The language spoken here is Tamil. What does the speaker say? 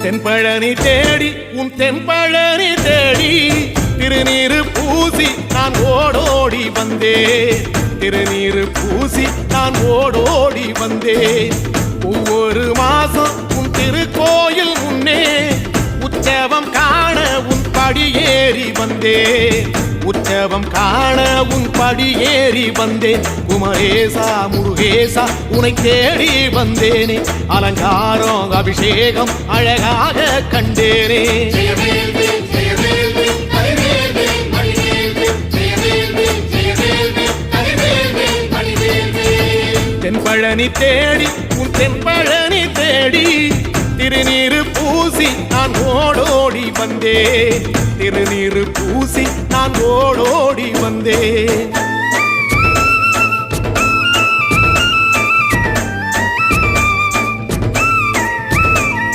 தென்பழனி தேடி உன் தென்பழனி தேடி திருநீரு பூசி நான் ஓடோடி வந்தேன். திருநீரு பூசி நான் ஓடோடி வந்தேன். ஒவ்வொரு மாசம் உன் திருக்கோயில் முன்னே உற்சவம் காண உன் படியேறி வந்தேன். உற்சவம் காண உன் படியேறி வந்தேன். குமரேசா முருகேசா உனை தேடி வந்தேனே. அலங்காரம் அபிஷேகம் அழகாக கண்டேனே. தென்பழனி தேடி உன் தென்பழனி தேடி திருநீரு பூசி நான் ஓடோடி வந்தேன். திருநீரு பூசி நான் ஓடோடி வந்தேன்.